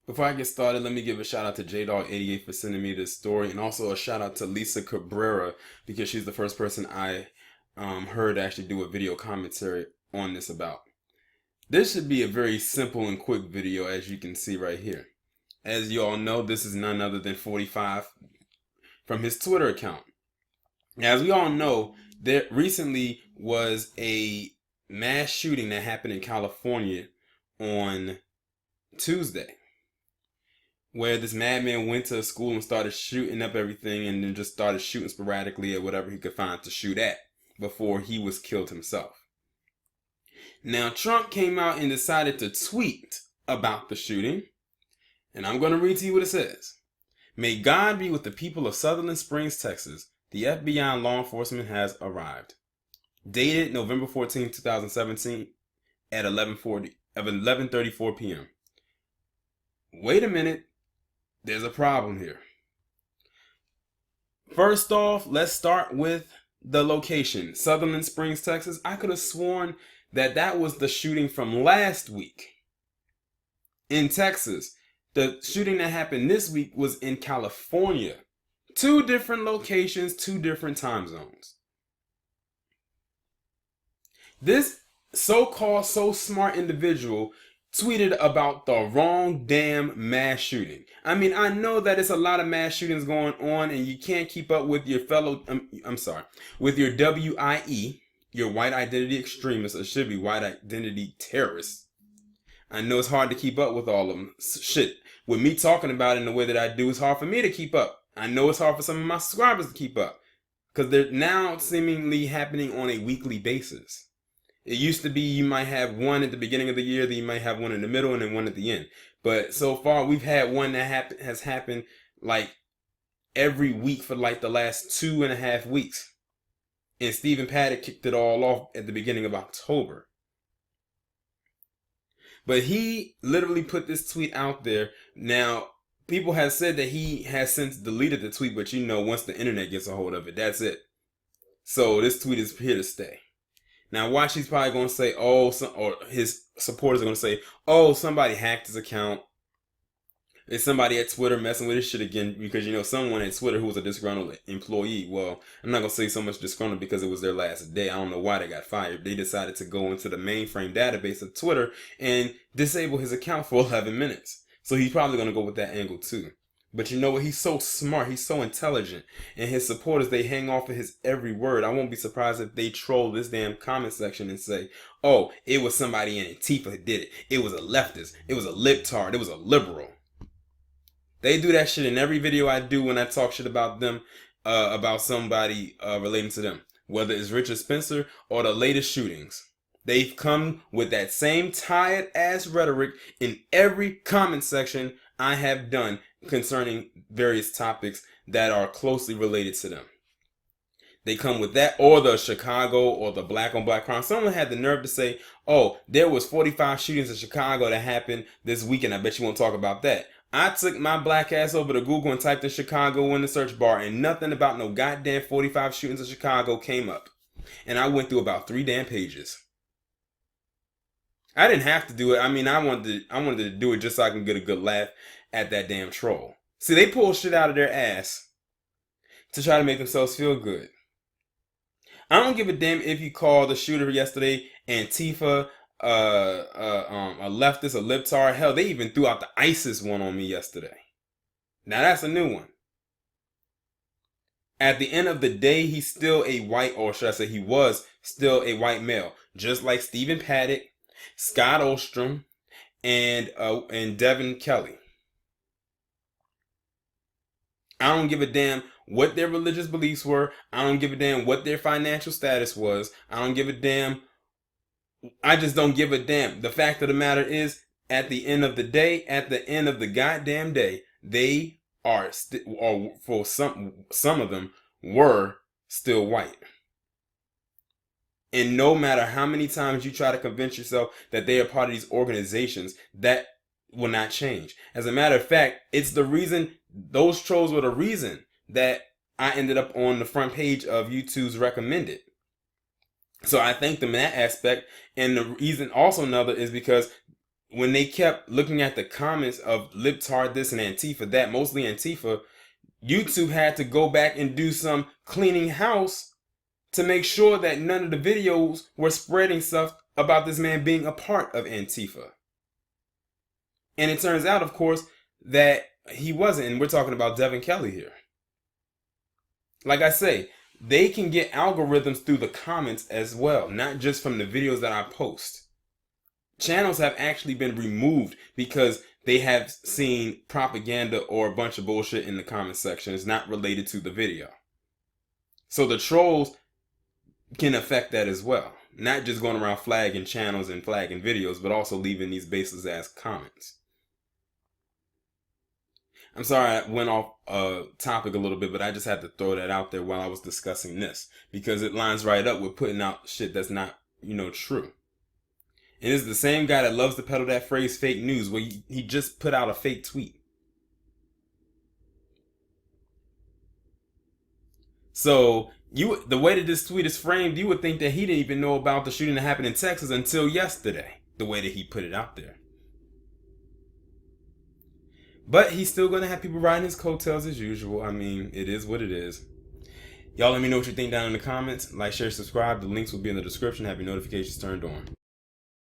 Before I get started, let me give a shout out to JDog88 for sending me this story, and also a shout out to Lisa Cabrera because she's the first person I heard actually do a video commentary on this about. This should be a very simple and quick video, as you can see right here. As you all know, this is none other than 45 from his Twitter account. Now, as we all know, there recently was a mass shooting that happened in California on Tuesday, where this madman went to a school and started shooting up everything and then just started shooting sporadically at whatever he could find to shoot at before he was killed himself. Now, Trump came out and decided to tweet about the shooting, and I'm going to read to you what it says. May God be with the people of Sutherland Springs, Texas. The FBI and law enforcement has arrived. Dated November 14, 2017 at 11:34 p.m. Wait a minute. There's a problem here. First off, let's start with the location. Sutherland Springs, Texas. I could have sworn that was the shooting from last week in Texas. The shooting that happened this week was in California. Two different locations, two different time zones. This so-called so smart individual tweeted about the wrong damn mass shooting. I mean, I know that it's a lot of mass shootings going on and you can't keep up with your fellow, with your WIE, your white identity extremists, or should be white identity terrorists. I know it's hard to keep up with all of them. Shit, with me talking about it in the way that I do, it's hard for me to keep up. I know it's hard for some of my subscribers to keep up because they're now seemingly happening on a weekly basis. It used to be you might have one at the beginning of the year, then you might have one in the middle, and then one at the end. But so far, we've had one that has happened like every week for like the last 2.5 weeks. And Stephen Paddock kicked it all off at the beginning of October. But he literally put this tweet out there. Now, people have said that he has since deleted the tweet, but you know, once the internet gets a hold of it, that's it. So this tweet is here to stay. Now watch, he's probably going to say, or his supporters are going to say, oh, somebody hacked his account. It's somebody at Twitter messing with his shit again because, you know, someone at Twitter who was a disgruntled employee. Well, I'm not going to say so much disgruntled because it was their last day. I don't know why they got fired. They decided to go into the mainframe database of Twitter and disable his account for 11 minutes. So he's probably going to go with that angle too. But you know what? He's so smart. He's so intelligent. And his supporters, they hang off of his every word. I won't be surprised if they troll this damn comment section and say, oh, it was somebody in Antifa who did it. It was a leftist. It was a libtard. It was a liberal. They do that shit in every video I do when I talk shit about them, about somebody relating to them. Whether it's Richard Spencer or the latest shootings. They've come with that same tired ass rhetoric in every comment section I have done concerning various topics that are closely related to them. They come with that, or the Chicago, or the black on black crime. Someone had the nerve to say, oh, there was 45 shootings in Chicago that happened this weekend. I bet you won't talk about that. I took my black ass over to Google and typed in Chicago in the search bar, and nothing about no goddamn 45 shootings in Chicago came up. And I went through about 3 damn pages. I didn't have to do it. I mean, I wanted to do it just so I can get a good laugh at that damn troll. See, they pull shit out of their ass to try to make themselves feel good. I don't give a damn if you call the shooter yesterday Antifa, a leftist, a libtard. Hell, they even threw out the ISIS one on me yesterday. Now that's a new one. At the end of the day, he's still a white, or should I say he was still a white male. Just like Stephen Paddock, Scott Ostrom, and Devin Kelly. I don't give a damn what their religious beliefs were. I don't give a damn what their financial status was. I don't give a damn. I just don't give a damn. The fact of the matter is, at the end of the day, at the end of the goddamn day, they are or for some of them were still white. And no matter how many times you try to convince yourself that they are part of these organizations, that will not change. As a matter of fact, it's the reason, those trolls were the reason that I ended up on the front page of YouTube's recommended. So I thank them in that aspect. And the reason also another is because when they kept looking at the comments of libtard this and Antifa that, mostly Antifa, YouTube had to go back and do some cleaning house to make sure that none of the videos were spreading stuff about this man being a part of Antifa. And it turns out, of course, that he wasn't. And we're talking about Devin Kelly here. Like I say, they can get algorithms through the comments as well, not just from the videos that I post. Channels have actually been removed because they have seen propaganda or a bunch of bullshit in the comment section. It's not related to the video. So the trolls can affect that as well. Not just going around flagging channels and flagging videos, but also leaving these baseless ass comments. I'm sorry I went off topic a little bit, but I just had to throw that out there while I was discussing this, because it lines right up with putting out shit that's not, true. And it's the same guy that loves to peddle that phrase fake news, where he just put out a fake tweet. So the way that this tweet is framed, you would think that he didn't even know about the shooting that happened in Texas until yesterday, the way that he put it out there. But he's still going to have people riding his coattails as usual. I mean, it is what it is. Y'all let me know what you think down in the comments. Like, share, subscribe. The links will be in the description. Have your notifications turned on.